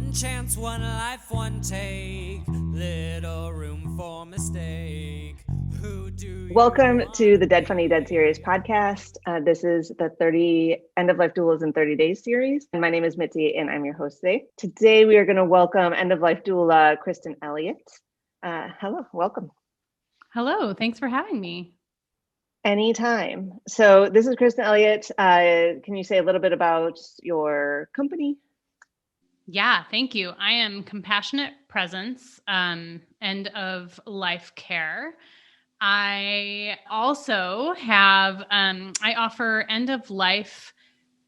One chance, one life, one take. Little room for mistake. Who do you Welcome to the Dead wanna Funny Dead Serious be? podcast. This is the 30 End of Life Doulas in 30 Days series. And my name is Mitzi, and I'm your host today. Today, we are going to welcome End of Life Doula Kristen Elliott. Hello, welcome. Hello, thanks for having me. Anytime. So, this is Kristen Elliott. Can you say a little bit about your company? Yeah, thank you. I am Compassionate Presence, End of Life Care. I also have, I offer end of life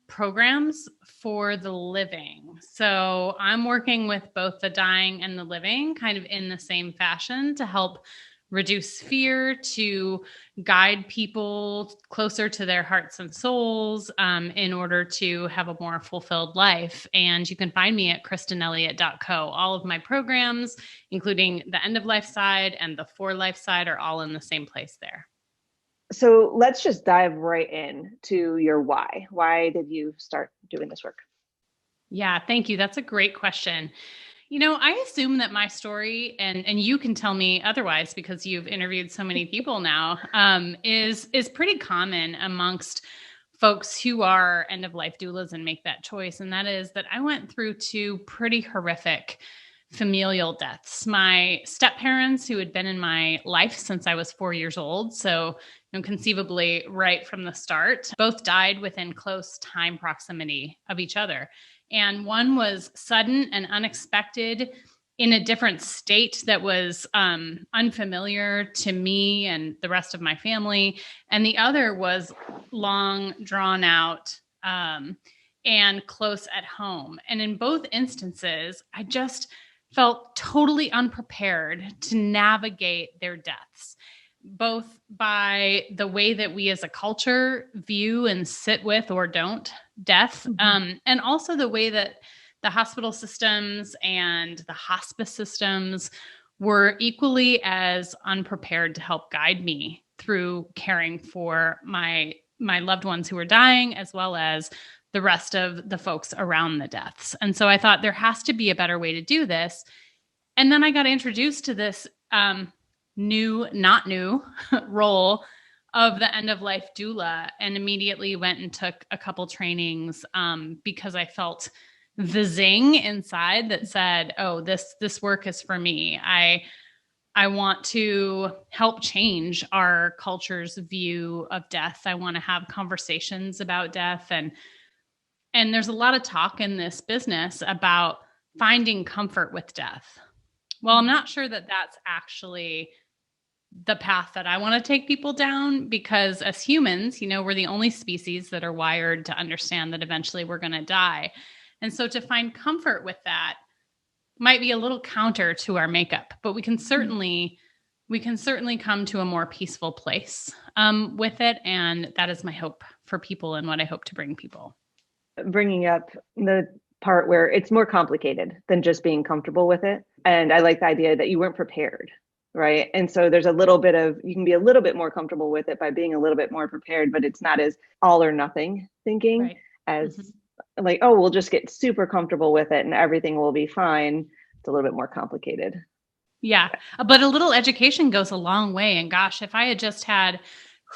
programs for the living. So I'm working with both the dying and the living kind of in the same fashion to help reduce fear, to guide people closer to their hearts and souls in order to have a more fulfilled life. And you can find me at kristenelliott.co. All of my programs, including the end of life side and the for life side, are all in the same place there. So, let's just dive right in to your why. Why did you start doing this work? Yeah, thank you. That's a great question. You know, I assume that my story, and you can tell me otherwise because you've interviewed so many people now, is pretty common amongst folks who are end of life doulas and make that choice. And that is that I went through two pretty horrific familial deaths. My step parents, who had been in my life since I was 4 years old, so conceivably right from the start, both died within close time proximity of each other. And one was sudden and unexpected in a different state that was unfamiliar to me and the rest of my family. And the other was long, drawn out, and close at home. And in both instances, I just felt totally unprepared to navigate their deaths, both by the way that we as a culture view and sit with or don't death, and also the way that the hospital systems and the hospice systems were equally as unprepared to help guide me through caring for my loved ones who were dying, as well as the rest of the folks around the deaths. And so I thought there has to be a better way to do this. And then I got introduced to this not new role of the end of life doula, and immediately went and took a couple trainings because I felt the zing inside that said, oh, this work is for me. I want to help change our culture's view of death. I want to have conversations about death, and there's a lot of talk in this business about finding comfort with death. Well, I'm not sure that that's actually the path that I want to take people down, because as humans, we're the only species that are wired to understand that eventually we're going to die. And so to find comfort with that might be a little counter to our makeup, but we can certainly come to a more peaceful place with it. And that is my hope for people and what I hope to bring people. Bringing up the part where it's more complicated than just being comfortable with it. And I like the idea that you weren't prepared, right? And so there's a little bit of, you can be a little bit more comfortable with it by being a little bit more prepared, but it's not as all or nothing thinking, Right. as like, oh, we'll just get super comfortable with it and everything will be fine. It's a little bit more complicated. Yeah. But a little education goes a long way. And gosh, if I had just had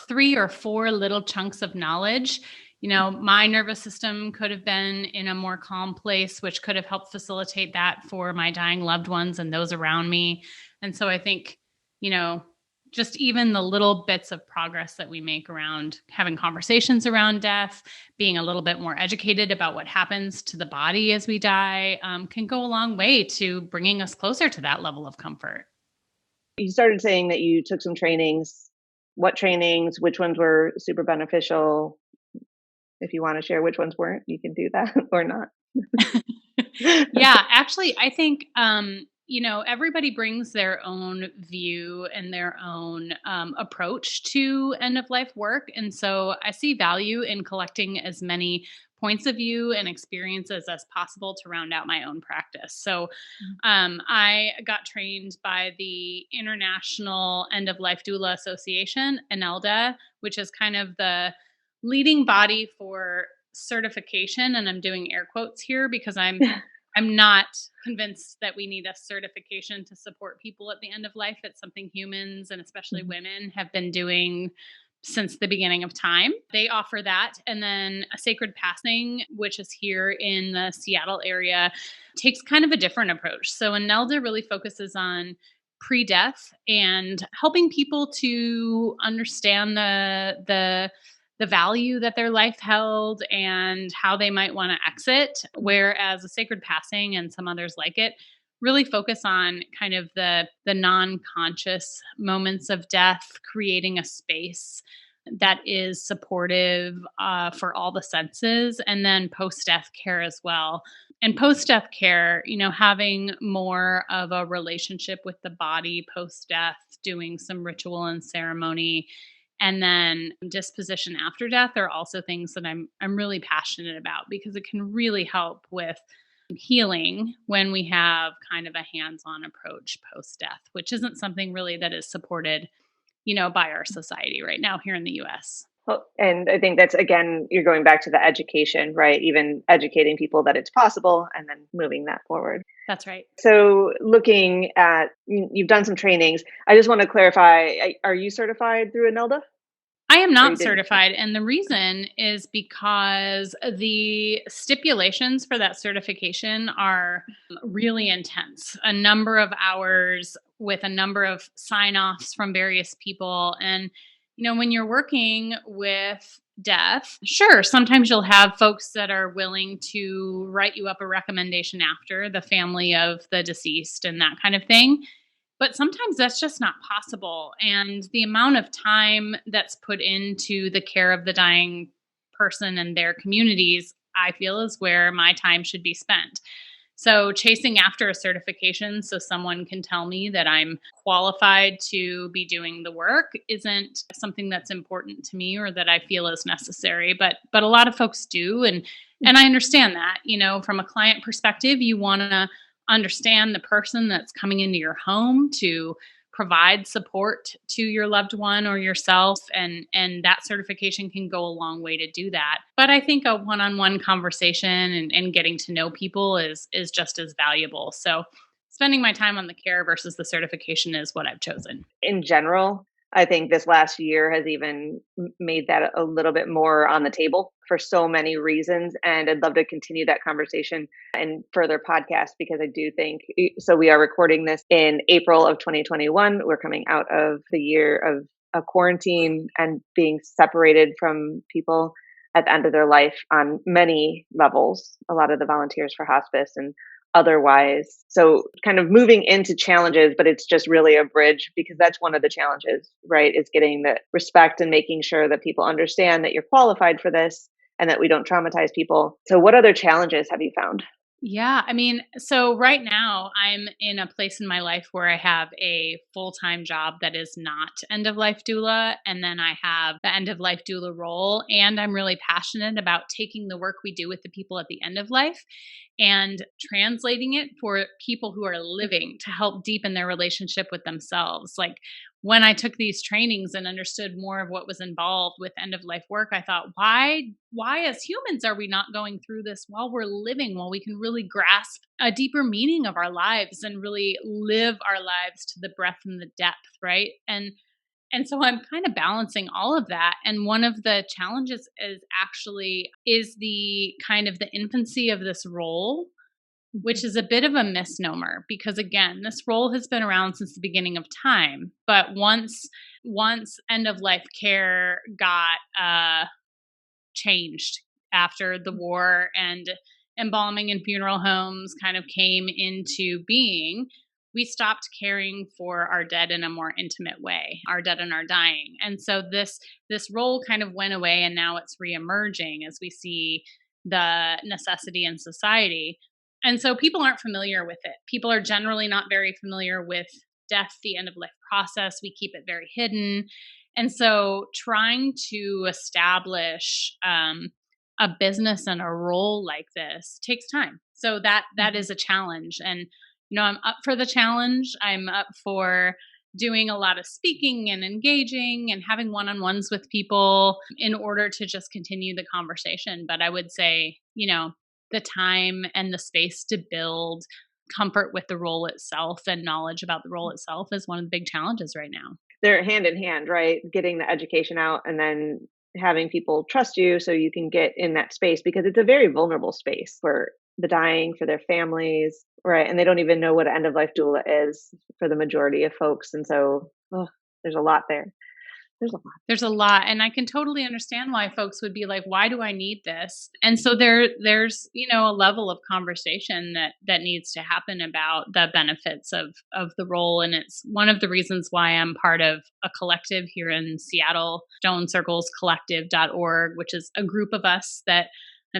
3 or 4 little chunks of knowledge, my nervous system could have been in a more calm place, which could have helped facilitate that for my dying loved ones and those around me. And so I think, just even the little bits of progress that we make around having conversations around death, being a little bit more educated about what happens to the body as we die, can go a long way to bringing us closer to that level of comfort. You started saying that you took some trainings. What trainings? Which ones were super beneficial? If you want to share which ones weren't, you can do that or not. Yeah, actually, I think, everybody brings their own view and their own approach to end of life work. And so I see value in collecting as many points of view and experiences as possible to round out my own practice. So I got trained by the International End of Life Doula Association, EOLD, which is kind of the leading body for certification. And I'm doing air quotes here because I'm not convinced that we need a certification to support people at the end of life. It's something humans, and especially women, have been doing since the beginning of time. They offer that. And then a sacred passing, which is here in the Seattle area, takes kind of a different approach. So EOLD really focuses on pre-death and helping people to understand the value that their life held and how they might want to exit. Whereas a sacred passing and some others like it really focus on kind of the non-conscious moments of death, creating a space that is supportive for all the senses, and then post-death care as well. And post-death care, having more of a relationship with the body post-death, doing some ritual and ceremony, and then disposition after death are also things that I'm really passionate about, because it can really help with healing when we have kind of a hands-on approach post-death, which isn't something really that is supported, by our society right now here in the US. Well, and I think that's, again, you're going back to the education, right? Even educating people that it's possible and then moving that forward. That's right. So looking at, you've done some trainings. I just want to clarify, are you certified through EOLD? I am not certified. And the reason is because the stipulations for that certification are really intense. A number of hours with a number of sign-offs from various people. And, when you're working with death, sure, sometimes you'll have folks that are willing to write you up a recommendation after, the family of the deceased and that kind of thing. But sometimes that's just not possible. And the amount of time that's put into the care of the dying person and their communities, I feel, is where my time should be spent. So chasing after a certification so someone can tell me that I'm qualified to be doing the work isn't something that's important to me or that I feel is necessary. But a lot of folks do. And I understand that, from a client perspective, you want to understand the person that's coming into your home to provide support to your loved one or yourself. And that certification can go a long way to do that. But I think a one-on-one conversation and getting to know people is just as valuable. So spending my time on the care versus the certification is what I've chosen. In general, I think this last year has even made that a little bit more on the table for so many reasons. And I'd love to continue that conversation in further podcasts, because I do think, so we are recording this in April of 2021. We're coming out of the year of a quarantine and being separated from people at the end of their life on many levels, a lot of the volunteers for hospice and otherwise. So kind of moving into challenges, but it's just really a bridge, because that's one of the challenges, right? Is getting the respect and making sure that people understand that you're qualified for this and that we don't traumatize people. So what other challenges have you found? Yeah, so right now I'm in a place in my life where I have a full-time job that is not end-of-life doula, and then I have the end-of-life doula role, and I'm really passionate about taking the work we do with the people at the end of life and translating it for people who are living to help deepen their relationship with themselves. Like, when I took these trainings and understood more of what was involved with end of life work, I thought, why as humans are we not going through this while we're living, while we can really grasp a deeper meaning of our lives and really live our lives to the breadth and the depth, right? And so I'm kind of balancing all of that. And one of the challenges is the kind of the infancy of this role, which is a bit of a misnomer, because again, this role has been around since the beginning of time. But once end of life care got changed after the war and embalming and funeral homes kind of came into being, we stopped caring for our dead in a more intimate way, our dead and our dying. And so this role kind of went away, and now it's reemerging as we see the necessity in society. And so people aren't familiar with it. People are generally not very familiar with death, the end of life process. We keep it very hidden. And so trying to establish a business and a role like this takes time. So that is a challenge. And, I'm up for the challenge. I'm up for doing a lot of speaking and engaging and having one-on-ones with people in order to just continue the conversation. But I would say, the time and the space to build comfort with the role itself and knowledge about the role itself is one of the big challenges right now. They're hand in hand, right? Getting the education out and then having people trust you so you can get in that space, because it's a very vulnerable space for the dying, for their families, right? And they don't even know what an end of life doula is for the majority of folks. And so there's a lot there. There's a lot. And I can totally understand why folks would be like, why do I need this? And so there's, a level of conversation that needs to happen about the benefits of the role. And it's one of the reasons why I'm part of a collective here in Seattle, StoneCirclesCollective.org, which is a group of us that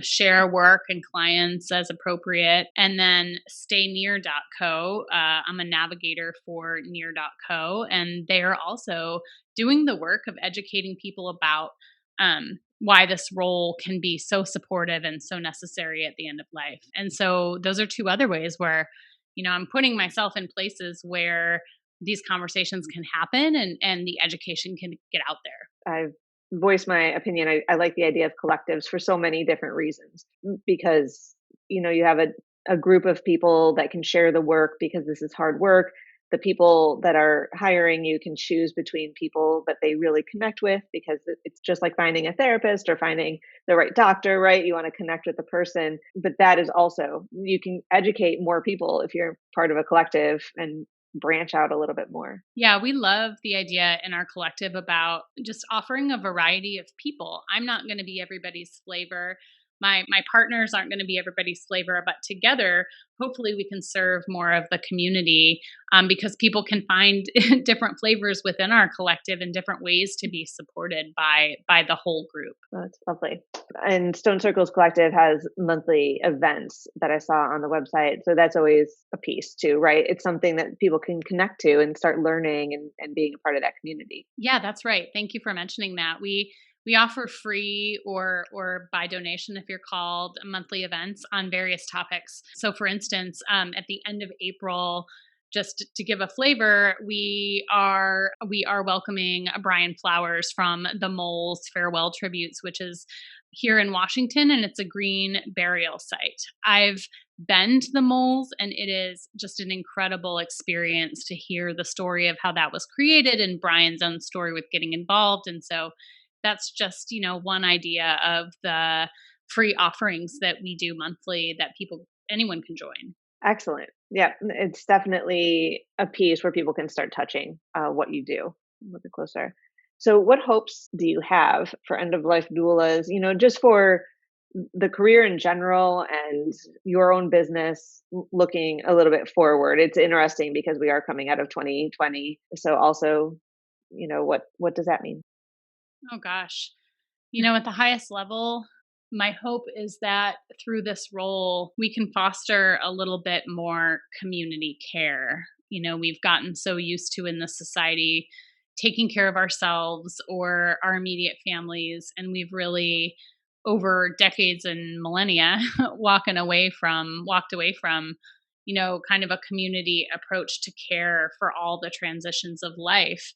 share work and clients as appropriate. And then staynear.co. I'm a navigator for near.co, and they are also doing the work of educating people about why this role can be so supportive and so necessary at the end of life. And so those are two other ways where, I'm putting myself in places where these conversations can happen and the education can get out there. I've voiced my opinion. I like the idea of collectives for so many different reasons, because, you have a group of people that can share the work because this is hard work. The people that are hiring you can choose between people that they really connect with, because it's just like finding a therapist or finding the right doctor, right? You want to connect with the person, but that is also, you can educate more people if you're part of a collective and branch out a little bit more. Yeah, we love the idea in our collective about just offering a variety of people. I'm not going to be everybody's flavor. My partners aren't going to be everybody's flavor, but together, hopefully we can serve more of the community, because people can find different flavors within our collective and different ways to be supported by the whole group. That's lovely. And Stone Circles Collective has monthly events that I saw on the website. So that's always a piece too, right? It's something that people can connect to and start learning and being a part of that community. Yeah, that's right. Thank you for mentioning that. We offer free or by donation, if you're called, monthly events on various topics. So for instance, at the end of April, just to give a flavor, we are welcoming Brian Flowers from the Moles Farewell Tributes, which is here in Washington, and it's a green burial site. I've been to the Moles, and it is just an incredible experience to hear the story of how that was created and Brian's own story with getting involved. And so that's just, one idea of the free offerings that we do monthly that anyone can join. Excellent. Yeah, it's definitely a piece where people can start touching what you do a little bit closer. So what hopes do you have for end-of-life doulas, just for the career in general and your own business looking a little bit forward? It's interesting because we are coming out of 2020. So also, what does that mean? Oh gosh. At the highest level, my hope is that through this role, we can foster a little bit more community care. We've gotten so used to in this society taking care of ourselves or our immediate families, and we've really, over decades and millennia, walked away from, kind of a community approach to care for all the transitions of life.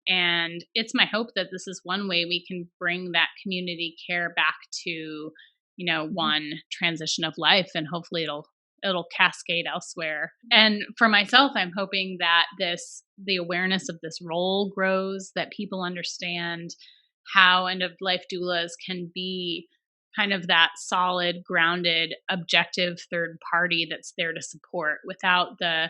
And it's my hope that this is one way we can bring that community care back to, one transition of life, and hopefully it'll cascade elsewhere. And for myself, I'm hoping that the awareness of this role grows, that people understand how end of life doulas can be kind of that solid, grounded, objective third party that's there to support without the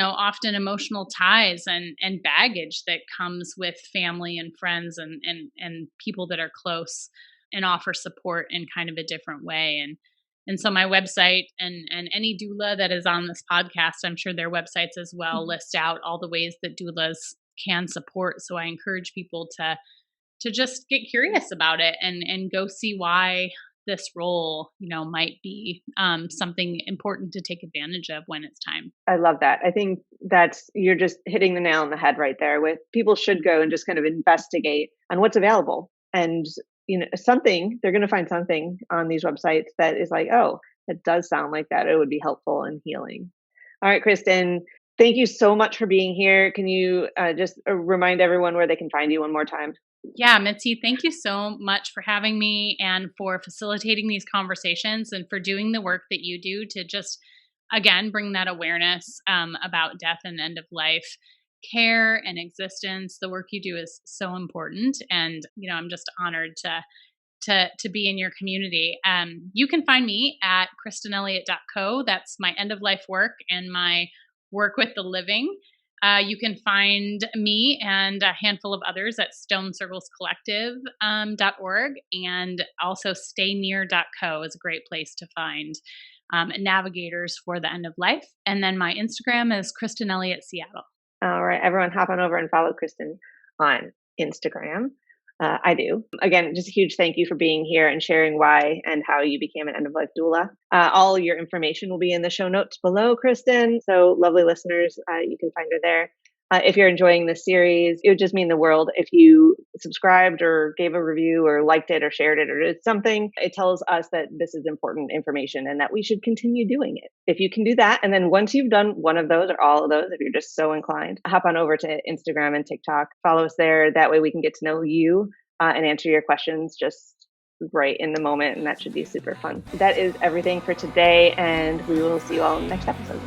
often emotional ties and baggage that comes with family and friends and people that are close, and offer support in kind of a different way. And so my website and any doula that is on this podcast, I'm sure their websites as well, list out all the ways that doulas can support. So I encourage people to just get curious about it and go see why this role, might be something important to take advantage of when it's time. I love that. I think you're just hitting the nail on the head right there. With people should go and just kind of investigate on what's available, and they're going to find something on these websites that is like, oh, it does sound like that. It would be helpful and healing. All right, Kristen, thank you so much for being here. Can you just remind everyone where they can find you one more time? Yeah, Mitzi, thank you so much for having me and for facilitating these conversations and for doing the work that you do to just again, bring that awareness about death and end of life care and existence. The work you do is so important. And, I'm just honored to be in your community. You can find me at kristenelliott.co. That's my end of life work and my work with the living. You can find me and a handful of others at stonecirclescollective.org, and also staynear.co is a great place to find navigators for the end of life. And then my Instagram is Kristen Elliott Seattle. All right, everyone, hop on over and follow Kristen on Instagram. I do. Again, just a huge thank you for being here and sharing why and how you became an end-of-life doula. All your information will be in the show notes below, Kristen. So lovely listeners, you can find her there. If you're enjoying this series, it would just mean the world if you subscribed or gave a review or liked it or shared it or did something. It tells us that this is important information and that we should continue doing it. If you can do that, and then once you've done one of those or all of those, if you're just so inclined, hop on over to Instagram and TikTok. Follow us there. That way we can get to know you and answer your questions just right in the moment. And that should be super fun. That is everything for today. And we will see you all in the next episode.